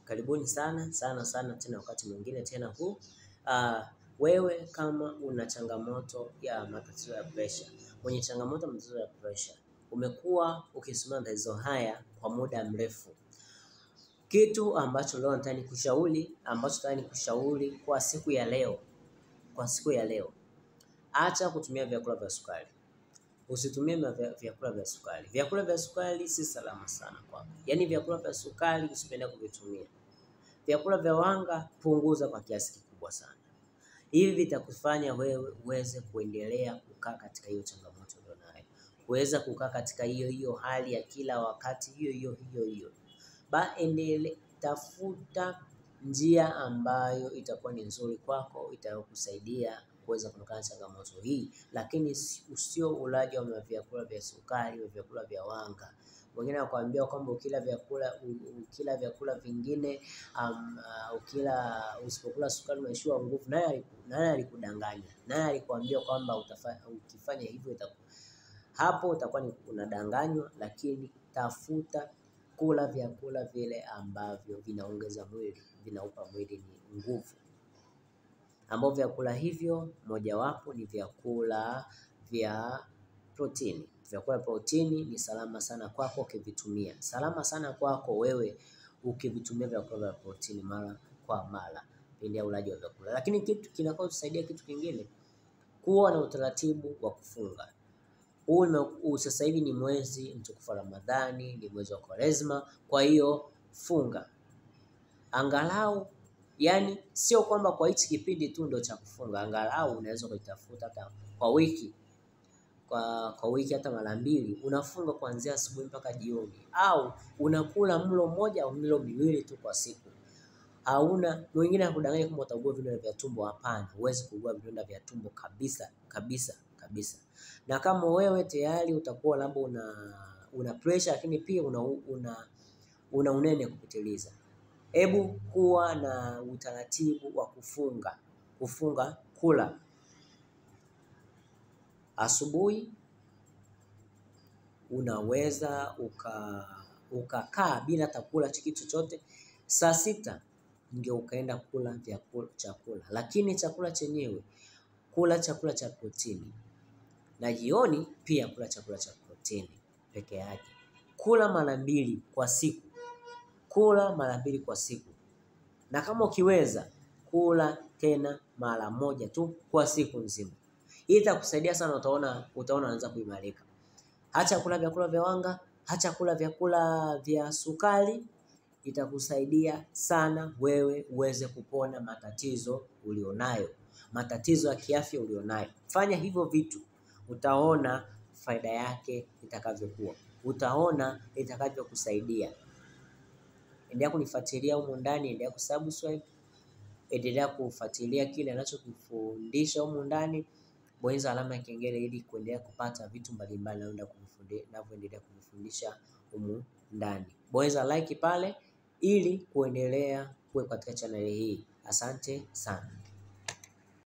Karibuni sana sana sana tena wakati mwingine tena huu. Wewe kama una changamoto ya matatizo ya pressure, mwenye changamoto ya matatizo ya pressure, umekuwa ukisumbuliwa na tatizo haya kwa muda mrefu. Kitu ambacho leo nataka nikushauri kwa siku ya leo, acha kutumia vyakula vya sukari. Usitumie vyakula vya sukari. Vyakula vya sukari si salama sana kwako. Yaani vyakula vya sukari usipende kuvitumia. Vyakula vya wanga punguza kwa kiasi kikubwa sana. Hivi vitakufanya wewe uweze kuendelea kukaa katika hiyo changamoto ulionayo. Kuweza kukaa katika hiyo hali ya kila wakati hiyo. Tafuta njia ambayo itakuwa ni nzuri kwako, itakusaidia kuweza kuondokana na changamoto hii, lakini usio ulaji wa vyakula vya sukari, vyakula vya wanga. Wengine wanakuambia kwamba ukila vyakula vingine usipokula sukari unaishiwa nguvu. Nani alikudanganya? Nani alikwambia kwamba ukifanya hivyo hapo utakuwa unadanganywa? Lakini tafuta kula vyakula vile ambavyo vinaongeza mwili, vinaupa mwili nguvu. Ambavyo vyakula hivyo mojawapo ni vyakula vya protini. Vyakula vya protini ni salama sana kwako ukivitumia. Salama sana kwako wewe ukivitumia vyakula vya protini mara kwa mara pindi ya ulaji wa vyakula. Lakini kitu kinachotusaidia kitu kingine, kuwa na utaratibu wa kufunga. Sasa hivi ni mwezi mtukufu wa Ramadhani, ni mwezi wa Kwaresma, kwa hiyo funga. Angalau, yani sio kwamba kwa hichi kipindi tu ndio cha kufunga. Angalau unaweza kuitafuta hata kwa wiki. Kwa wiki hata mara 2 unafunga kuanzia asubuhi mpaka jioni, au unakula mlo mmoja au milo miwili tu kwa siku. Mwingine anakudanganya kwamba utaugua vidonda vya tumbo. Hapana, huwezi kuugua vidonda vya tumbo kabisa. Na kama wewe tayari utakuwa labda una pressure, lakini pia una unene kupitiliza, hebu kuwa na utaratibu wa kufunga kula asubuhi. Unaweza ukakaa bila kula kitu chochote. Saa 6 ndio ukaenda kula chakula, lakini chakula chenyewe kula chakula cha protini, na jioni pia kula chakula cha protini peke yake. Kula mara 2 kwa siku. Na kama ukiweza kula tena mara 1 tu kwa siku nzima. Hii itakusaidia sana, utaona unaanza kuimarika. Acha kula vyakula vya wanga, acha kula vyakula vya sukari. Itakusaidia sana wewe uweze kupona matatizo ulionayo, matatizo ya kiafya ulionayo. Fanya hivyo vitu, utaona faida yake itakavyokuwa, utaona itakavyokusaidia. Endelea kunifuatilia humu ndani, endelea kusubscribe, endelea kufuatilia kile ninachokufundisha humu ndani. Bonyeza alama ya kengele ili kuendelea kupata vitu mbalimbali ninavyoendelea kufundisha humu ndani. Bonyeza like pale ili kuendelea kuwa katika channel hii. Asante sana.